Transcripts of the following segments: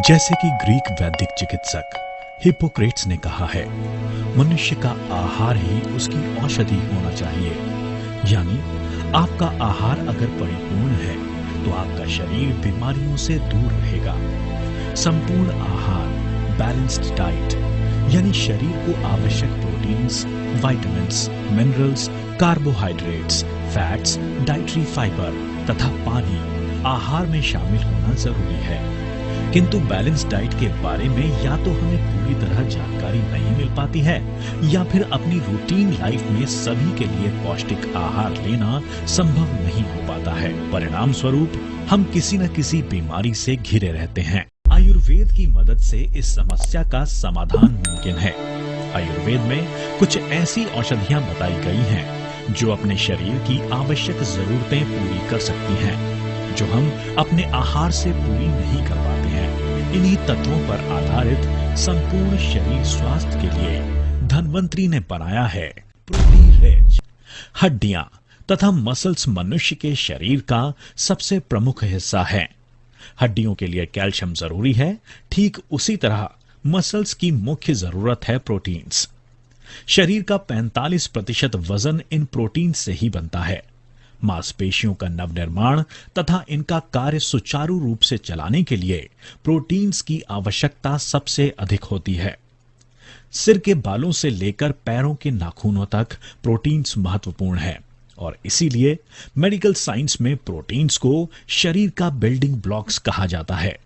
जैसे कि ग्रीक वैदिक चिकित्सक हिप्पोक्रेट्स ने कहा है, मनुष्य का आहार ही उसकी औषधि होना चाहिए। यानी आपका आहार अगर परिपूर्ण है तो आपका शरीर बीमारियों से दूर रहेगा। संपूर्ण आहार, बैलेंस्ड डाइट, यानी शरीर को आवश्यक proteins, vitamins, minerals, carbohydrates, fats, dietary fibre तथा पानी आहार में शामिल होना जरूरी है। किंतु बैलेंस डाइट के बारे में या तो हमें पूरी तरह जानकारी नहीं मिल पाती है या फिर अपनी रूटीन लाइफ में सभी के लिए पौष्टिक आहार लेना संभव नहीं हो पाता है। परिणाम स्वरूप हम किसी न किसी बीमारी से घिरे रहते हैं। आयुर्वेद की मदद से इस समस्या का समाधान मुमकिन है। आयुर्वेद में कुछ ऐसी औषधियां बताई गई हैं जो अपने शरीर की आवश्यक जरूरतें पूरी कर सकती हैं, जो हम अपने आहार से पूरी नहीं कर पाते हैं। इन्हीं तत्वों पर आधारित संपूर्ण शरीर स्वास्थ्य के लिए धन्वंतरी ने बनाया है प्रोटीन रिच। हड्डियां तथा मसल्स मनुष्य के शरीर का सबसे प्रमुख हिस्सा है। हड्डियों के लिए कैल्शियम जरूरी है, ठीक उसी तरह मसल्स की मुख्य जरूरत है प्रोटीन्स। शरीर का 45% वजन इन प्रोटीन से ही बनता है। मांसपेशियों का नवनिर्माण तथा इनका कार्य सुचारू रूप से चलाने के लिए प्रोटीन्स की आवश्यकता सबसे अधिक होती है। सिर के बालों से लेकर पैरों के नाखूनों तक प्रोटीन्स महत्वपूर्ण है और इसीलिए मेडिकल साइंस में प्रोटीन्स को शरीर का बिल्डिंग ब्लॉक्स कहा जाता है।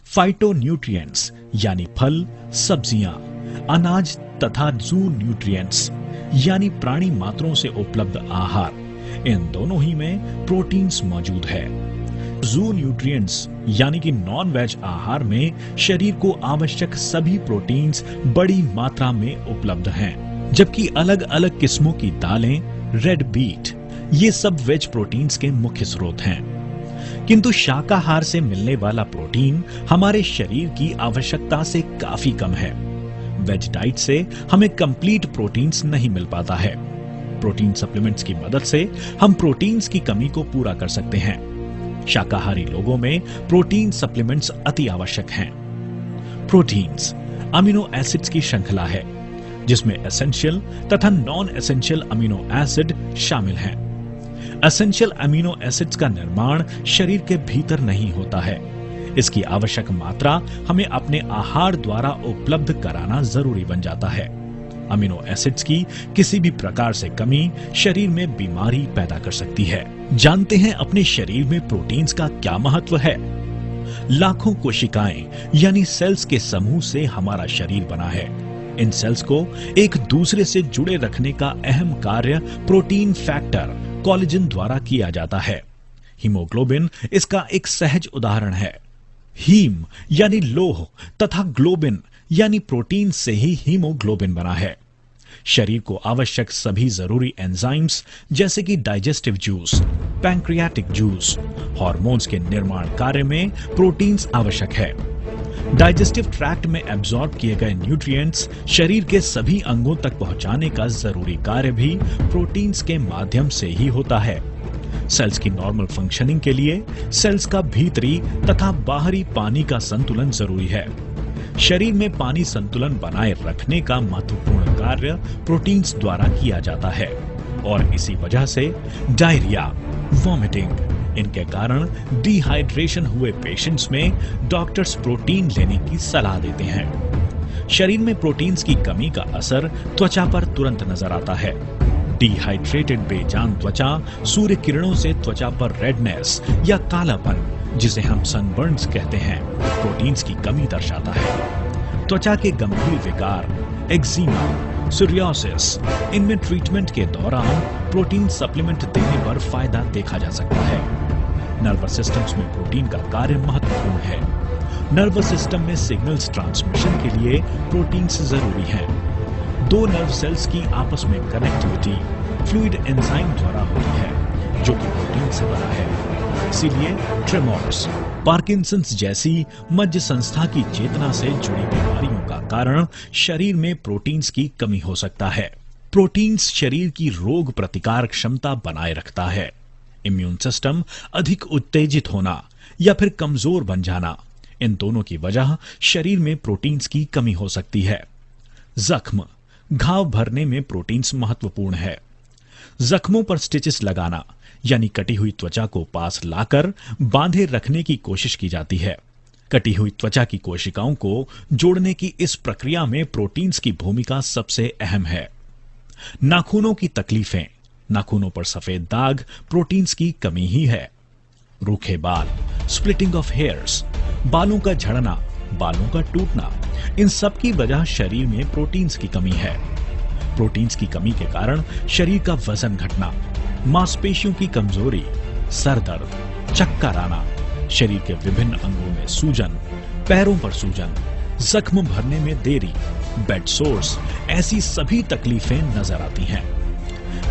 फाइटोन्यूट्रिएंट्स यानी फल, सब्जियां, अनाज तथा जू न्यूट्रिएंट्स यानी प्राणी मात्रों से उपलब्ध आहार, इन दोनों ही में प्रोटीन्स मौजूद है। जू न्यूट्रिएंट्स यानी कि नॉन वेज आहार में शरीर को आवश्यक सभी प्रोटीन्स बड़ी मात्रा में उपलब्ध हैं, जबकि अलग अलग किस्मों की दालें, रेड बीट, ये सब वेज प्रोटीन्स के मुख्य स्रोत हैं। किंतु शाकाहार से मिलने वाला प्रोटीन हमारे शरीर की आवश्यकता से काफी कम है। वेज डाइट से हमें कंप्लीट प्रोटीन्स नहीं मिल पाता है। प्रोटीन सप्लीमेंट्स की मदद से हम प्रोटीन्स की कमी को पूरा कर सकते हैं। शाकाहारी लोगों में प्रोटीन सप्लीमेंट्स अति आवश्यक हैं। प्रोटीन्स अमीनो एसिड्स की श्रृंखला है जिसमें एसेंशियल तथा नॉन एसेंशियल अमीनो एसिड शामिल हैं। एसेंशियल अमीनो एसिड्स का निर्माण शरीर के भीतर नहीं होता है। इसकी आवश्यक मात्रा हमें अपने आहार द्वारा उपलब्ध कराना जरूरी बन जाता है। अमीनो एसिड्स की किसी भी प्रकार से कमी शरीर में बीमारी पैदा कर सकती है। जानते हैं अपने शरीर में प्रोटीन्स का क्या महत्व है? लाखों कोशिकाएं यानी सेल्स के समूह से हमारा शरीर बना है। इन सेल्स को एक दूसरे से जुड़े रखने का अहम कार्य प्रोटीन फैक्टर कोलेजन द्वारा किया जाता है। हीमोग्लोबिन इसका एक सहज उदाहरण है। हीम यानी लोह तथा ग्लोबिन यानी प्रोटीन से ही हीमोग्लोबिन बना है। शरीर को आवश्यक सभी जरूरी एंजाइम्स जैसे कि digestive juice, pancreatic juice, hormones के निर्माण कार्य में प्रोटीन्स आवश्यक है। डाइजेस्टिव ट्रैक्ट में एब्जॉर्ब किए गए न्यूट्रिएंट्स शरीर के सभी अंगों तक पहुंचाने का जरूरी कार्य भी प्रोटीन्स के माध्यम से ही होता है। सेल्स की नॉर्मल फंक्शनिंग के लिए सेल्स का भीतरी तथा बाहरी पानी का संतुलन जरूरी है। शरीर में पानी संतुलन बनाए रखने का महत्वपूर्ण कार्य प्रोटीन्स द्वारा किया जाता है और इसी वजह से डायरिया, वॉमिटिंग, इनके कारण डिहाइड्रेशन हुए पेशेंट्स में डॉक्टर्स प्रोटीन लेने की सलाह देते हैं। शरीर में प्रोटीन्स की कमी का असर त्वचा पर तुरंत नजर आता है। डिहाइड्रेटेड बेजान त्वचा सूर्य किरणों से त्वचा पर रेडनेस या कालापन, जिसे हम सनबर्न्स कहते हैं, प्रोटीन्स की कमी दर्शाता है। त्वचा के गंभीर विकार, एक्जिमा, सोरियासिस, इनमें ट्रीटमेंट के दौरान प्रोटीन सप्लीमेंट देने पर फायदा देखा जा सकता है। नर्वस सिस्टम्स में प्रोटीन का कार्य महत्वपूर्ण है। नर्वस सिस्टम में सिग्नल्स ट्रांसमिशन के लिए प्रोटीन्स जरूरी हैं। दो नर्व सेल्स की आपस में कनेक्टिविटी फ्लूइड एंजाइम द्वारा होती है जो कि प्रोटीन से बना है। इसीलिए ट्रेमोर्स, पार्किंसंस जैसी मज्ज संस्था की चेतना से जुड़ी बीमारियों का कारण शरीर में प्रोटीन्स की कमी हो सकता है। प्रोटीन्स शरीर की रोग प्रतिकार क्षमता बनाए रखता है। इम्यून सिस्टम अधिक उत्तेजित होना या फिर कमजोर बन जाना, इन दोनों की वजह शरीर में प्रोटीन्स की कमी हो सकती है। जख्म, घाव भरने में प्रोटीन्स महत्वपूर्ण है। जख्मों पर स्टिचेस लगाना यानी कटी हुई त्वचा को पास लाकर बांधे रखने की कोशिश की जाती है। कटी हुई त्वचा की कोशिकाओं को जोड़ने की इस प्रक्रिया में प्रोटीन्स की भूमिका सबसे अहम है। नाखूनों की तकलीफें, नाखूनों पर सफेद दाग प्रोटीन्स की कमी ही है। रूखे बाल, स्प्लिटिंग ऑफ हेयर्स, बालों का झड़ना, बालों का टूटना, इन सब की वजह शरीर में प्रोटीन्स की कमी है। प्रोटीन्स की कमी के कारण शरीर का वजन घटना, मांसपेशियों की कमजोरी, सर दर्द, चक्कर आना, शरीर के विभिन्न अंगों में सूजन, पैरों पर सूजन, जख्म भरने में देरी, बेड सोर्स, ऐसी सभी तकलीफें नजर आती हैं।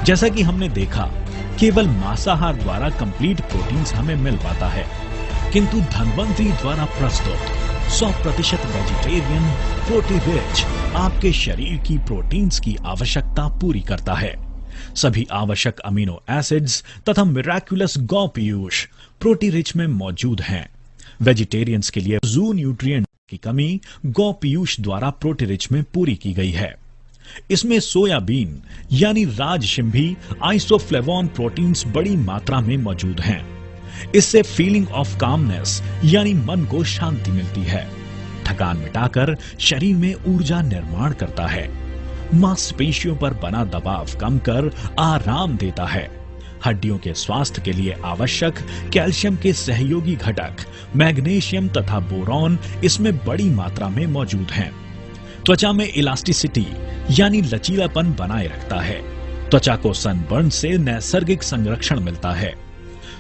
जैसा कि हमने देखा, केवल मांसाहार द्वारा कंप्लीट प्रोटीन्स हमें मिल पाता है, किंतु धन्वंतरी द्वारा प्रस्तुत 100% वेजिटेरियन प्रोटी रिच आपके शरीर की प्रोटीन्स की आवश्यकता पूरी करता है। सभी आवश्यक अमीनो एसिड्स तथा मिराक्युलस गौ पीयूष प्रोटी रिच में मौजूद हैं। वेजिटेरियंस के लिए जू न्यूट्रिएंट की कमी गौ पीयूष द्वारा प्रोटी रिच में पूरी की गई है। इसमें सोयाबीन यानी राजशिंभी आइसोफ्लेवोन प्रोटीन्स बड़ी मात्रा में मौजूद हैं। इससे फीलिंग ऑफ कामनेस यानी मन को शांति मिलती है, थकान मिटाकर शरीर में ऊर्जा निर्माण करता है, मांसपेशियों पर बना दबाव कम कर आराम देता है। हड्डियों के स्वास्थ्य के लिए आवश्यक कैल्शियम के सहयोगी घटक मैग्नीशियम तथा बोरॉन इसमें बड़ी मात्रा में मौजूद हैं। त्वचा में इलास्टिसिटी यानी लचीलापन बनाए रखता है। त्वचा को सनबर्न से नैसर्गिक संरक्षण मिलता है।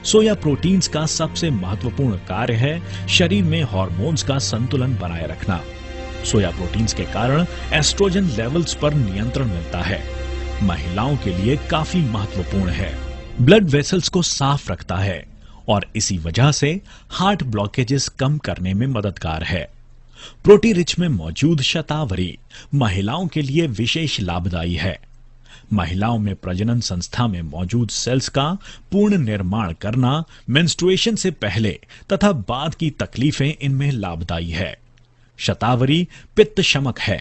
सोया प्रोटीन्स का सबसे महत्वपूर्ण कार्य है शरीर में हार्मोन्स का संतुलन बनाए रखना। सोया प्रोटीन्स के कारण एस्ट्रोजन लेवल्स पर नियंत्रण मिलता है। महिलाओं के लिए काफी महत्वपूर्ण है। ब्लड वेसल्स को साफ रखता है और इसी वजह से हार्ट ब्लॉकेजेस कम करने में मददगार है। प्रोटी रिच में मौजूद शतावरी महिलाओं के लिए विशेष लाभदायी है। महिलाओं में प्रजनन संस्था में मौजूद सेल्स का पूर्ण निर्माण करना मेंस्ट्रुएशन से पहले तथा बाद की तकलीफें इनमें लाभदायी है। शतावरी पित्त शमक है।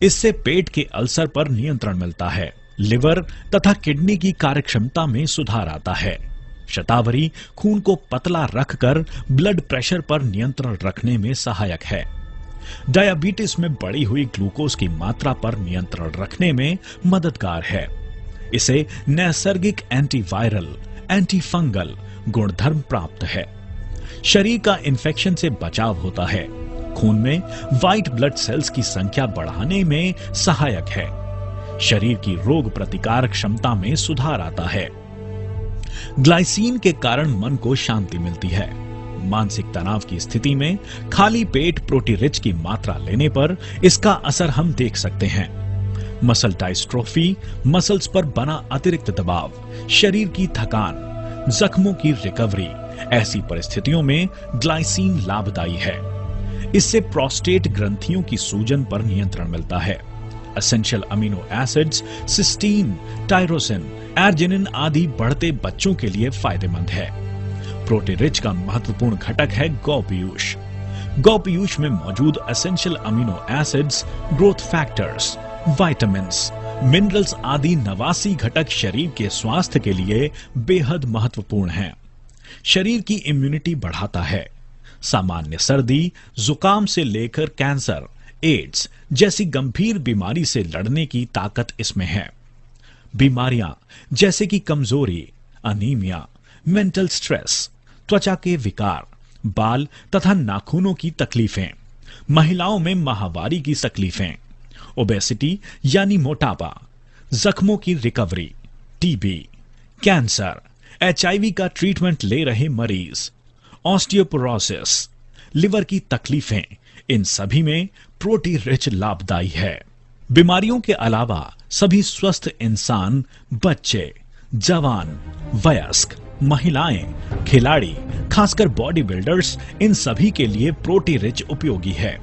इससे पेट के अल्सर पर नियंत्रण मिलता है। लिवर तथा किडनी की कार्यक्षमता में सुधार आता है। शतावरी खून को पतला रखकर ब्लड प्रेशर पर नियंत्रण रखने में सहायक है। डायबिटीज में बढ़ी हुई ग्लूकोज की मात्रा पर नियंत्रण रखने में मददगार है। इसे नैसर्गिक एंटीवायरल, एंटीफंगल गुणधर्म प्राप्त है। शरीर का इन्फेक्शन से बचाव होता है। खून में व्हाइट ब्लड सेल्स की संख्या बढ़ाने में सहायक है। शरीर की रोग प्रतिकारक क्षमता में सुधार आता है। ग्लाइसीन के कारण मन को शांति मिलती है। मानसिक तनाव की स्थिति में खाली पेट प्रोटी रिच की मात्रा लेने पर इसका असर हम देख सकते हैं। मसल डायस्ट्रोफी, मसल्स पर बना अतिरिक्त दबाव, शरीर की थकान, जख्मों की रिकवरी, ऐसी परिस्थितियों में ग्लाइसीन लाभदायी है। इससे प्रोस्टेट ग्रंथियों की सूजन पर नियंत्रण मिलता है। Essential amino acids cysteine, tyrosine, arginine आदि बढ़ते बच्चों के लिए फायदेमंद है। प्रोटी रिच का महत्वपूर्ण घटक है गौ पीयूष। गौ पीयूष में मौजूद essential amino acids, growth factors, vitamins, minerals आदि 89 घटक शरीर के स्वास्थ्य के लिए बेहद महत्वपूर्ण हैं। शरीर की इम्यूनिटी बढ़ाता है। सामान्य सर्दी, जुकाम से लेकर कैंसर, एड्स जैसी गंभीर बीमारी से लड़ने की ताकत इसमें है। बीमारियां जैसे कि कमजोरी, अनीमिया, मेंटल स्ट्रेस, त्वचा के विकार, बाल तथा नाखूनों की तकलीफें, महिलाओं में माहवारी की तकलीफें, ओबेसिटी यानी मोटापा, जख्मों की रिकवरी, टीबी, कैंसर, एचआईवी का ट्रीटमेंट ले रहे मरीज, ऑस्टियोपोरोसिस, लिवर की तकलीफें, इन सभी में प्रोटी रिच लाभदायी है। बीमारियों के अलावा सभी स्वस्थ इंसान, बच्चे, जवान, वयस्क, महिलाएं, खिलाड़ी, खासकर बॉडी बिल्डर्स, इन सभी के लिए प्रोटी रिच उपयोगी है।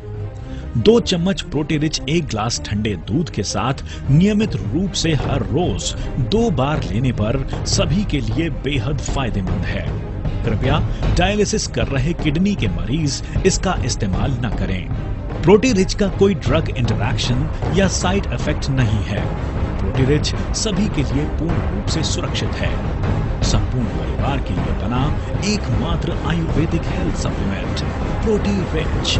2 चम्मच प्रोटी रिच 1 ग्लास ठंडे दूध के साथ नियमित रूप से हर रोज 2 बार लेने पर सभी के लिए बेहद फायदेमंद है। कृपया डायलिसिस कर रहे किडनी के मरीज इसका इस्तेमाल न करें। प्रोटीरिच का कोई ड्रग इंटरैक्शन या साइड इफेक्ट नहीं है। प्रोटीरिच सभी के लिए पूर्ण रूप से सुरक्षित है। संपूर्ण परिवार के लिए बना एकमात्र आयुर्वेदिक हेल्थ सप्लीमेंट प्रोटीरिच।